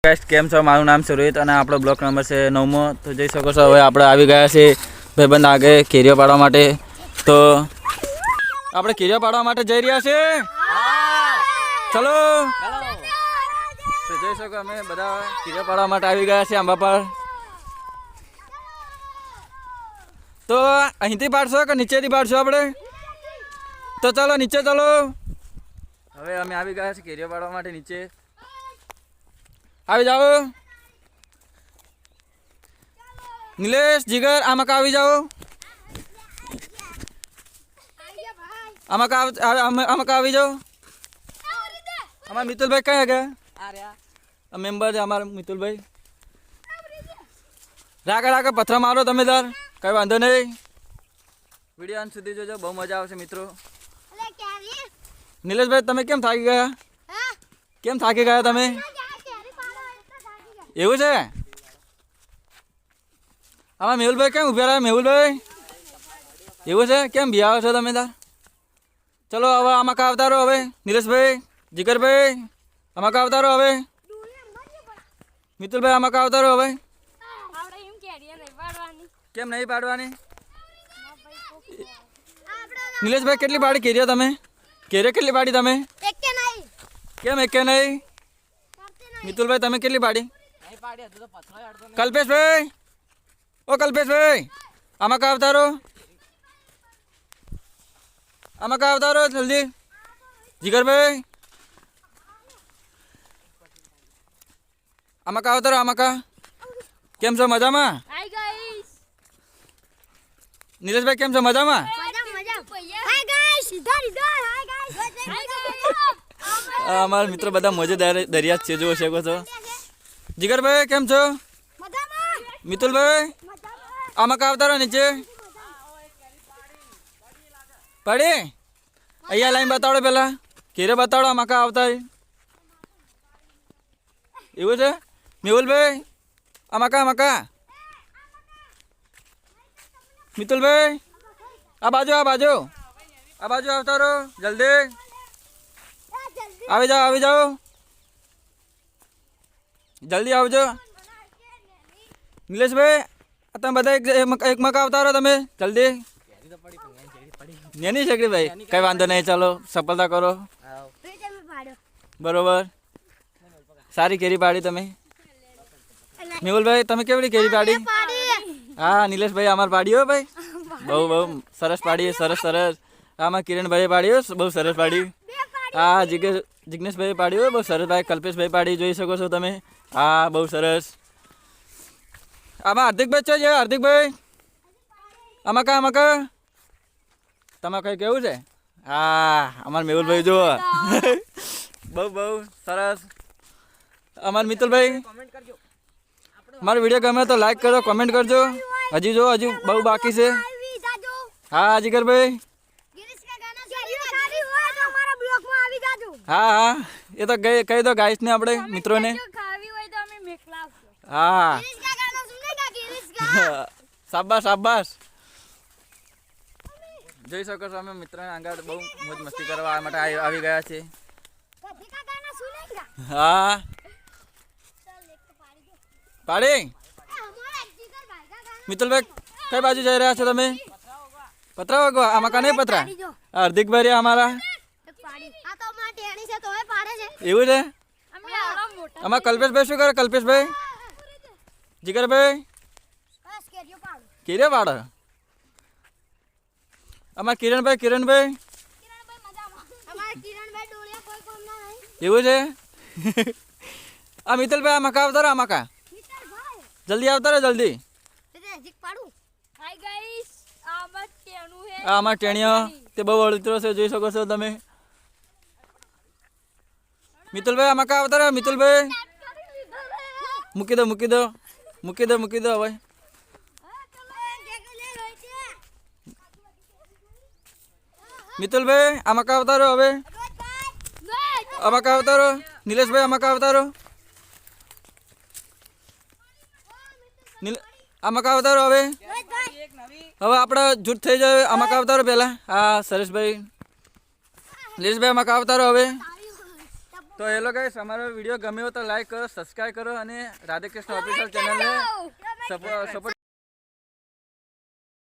Guys કેમ છો? મારું નામ છે રોહિત અને આપણો બ્લોક નંબર છે 9મો. તો જોઈ શકો છો હવે આપણે આવી ગયા છે ભાઈબંધ આગે કેરીઓ પાડવા માટે. તો આપણે કેરીઓ પાડવા માટે જઈ રહ્યા છે. ચલો તો જોઈ શકો અમે બધા કેરીઓ પાડવા માટે આવી ગયા છે આંબા પર. તો અહીંથી પાડશો કે નીચેથી પાડશો આપણે? તો ચાલો નીચે ચાલો. હવે અમે આવી ગયા છે કેરીઓ પાડવા માટે નીચે. આવી જાઓ નિલેશ, જીગર, આમાં આવી જાઓ. આમાં આવી જાઓ. અમારા મિતુલભાઈ કયા ગયા? મેમ્બર છે અમારા મિતુલભાઈ. રાગે પથ્થર મારો તમે તાર, કઈ વાંધો નહીં. વિડીયો અંત સુધી જોજો, બહુ મજા આવશે મિત્રો. નિલેશભાઈ તમે કેમ થાકી ગયા? કેમ થાકી ગયા તમે? એવું છે? આમાં મેહુલભાઈ કેમ ઉભા રહ્યા? મેહુલભાઈ એવું છે? કેમ બિહાવો છો તમે તાર? ચલો હવે આમાં કા અવતારો. હવે નિલેશભાઈ, જીગરભાઈ આમાં કા અવતારો. હવે મિતુલભાઈ આમાં કા અવતારો. હવે કેમ નહીં પાડવાની? નિલેશભાઈ કેટલી પાડી કેરીઓ તમે? કેરીઓ કેટલી પાડી તમે? કેમ એક કે નહીં? મિતુલભાઈ તમે કેટલી પાડી? કલ્પેશભાઈ, ઓ કલ્પેશભાઈ આમાં કા અવતારો. આમાં કા અવતારો જલ્દી. જીગરભાઈ આમાં કા અવતારો. આમાં કા કેમ છો? મજામાં? નિલેશભાઈ કેમ છો? મજામાં? અમારા મિત્રો બધા મોજે દરિયા છે, જોઈ શકો છો. જીગરભાઈ કેમ છો? મિતુલભાઈ આમાં કા અવતારો નીચે પડી. અહીંયા લાઈન બતાડો, પેલા કેરે બતાડો આમાં કા આવતા. એવું છે? મેહુલભાઈ આમાં કા. મિતુલભાઈ આ બાજુ અવતારો જલ્દી. આવી જાઓ જલ્દી આવજો. નિલેશભાઈ તમે બધા એક મકા અવતારો તમે જલ્દી. નેની શકડી ભાઈ કઈ વાંધો નહીં, ચાલો સફળતા કરો. બરોબર, સારી કેરી પાડી તમે. મેહુલભાઈ તમે કેવડી કેરી પાડી? હા નિલેશભાઈ અમારે પાડ્યો ભાઈ, બહુ સરસ પાડી. સરસ. આમાં કિરણભાઈ પાડ્યો, બહુ સરસ પાડી. હા જિગ્નેશભાઈ પાડ્યો, બહુ સરસ ભાઈ. કલ્પેશભાઈ પાડી, જોઈ શકો છો તમે. હા બહુ સરસ. આમાં હાર્દિકભાઈ છે? હાર્દિકભાઈ આમાં કા તમે કઈ કેવું છે? હા અમારા મેહુલભાઈ જુઓ બહુ સરસ. અમારા મિતુલભાઈ અમારો વિડીયો ગમે તો લાઈક કરો, કોમેન્ટ કરજો. હજી બહુ બાકી છે. હા જીગરભાઈ હા એ તો કહી દો ગાઈસ ને, આપણે મિત્રોને. હા શાબાશ. જોઈ શકો છો અમે મિત્રો આગળ બહુ મોજ મસ્તી કરવા માટે આવી ગયા છે. હા પાડી. મિતુલભાઈ કઈ બાજુ જઈ રહ્યા છો તમે? પતરા વાગવા? આમાં કા નહીં પતરા. હાર્દિકભાઈ અમારા એવું છે? આમાં કલ્પેશભાઈ શું કરે? કલ્પેશભાઈ, જીગરભાઈ કેરે પાડે. અમારા કિરણભાઈ એવું છે? આ મિતુલભાઈ આમાં કા અવતારો. આમાં કા જલ્દી આવતારો જલ્દી. આમાં ટેણીઓ તે બહુ વળતરો છે, જોઈ શકો છો તમે. મિતુલભાઈ આમાં કા અવતારો. મિતુલભાઈ મૂકી દો હવે. મિતુલભાઈ આમાં કા અવતારો. હવે આમાં કા અવતારો. નિલેશભાઈ આમાં કા અવતારો. આમાં કા અવતારો. હવે આપણે જૂઠ થઈ જાય. આમાં કા અવતારો પેલા. હા સરસભાઈ. નિલેશભાઈ આમાં કા અવતારો. હવે તો હેલો ગાઈસ, અમારો વિડીયો ગમ્યો તો લાઈક કરો, સબસ્ક્રાઇબ કરો અને રાધેકૃષ્ણ ઓફિશિયલ ચેનલને સપોર્ટ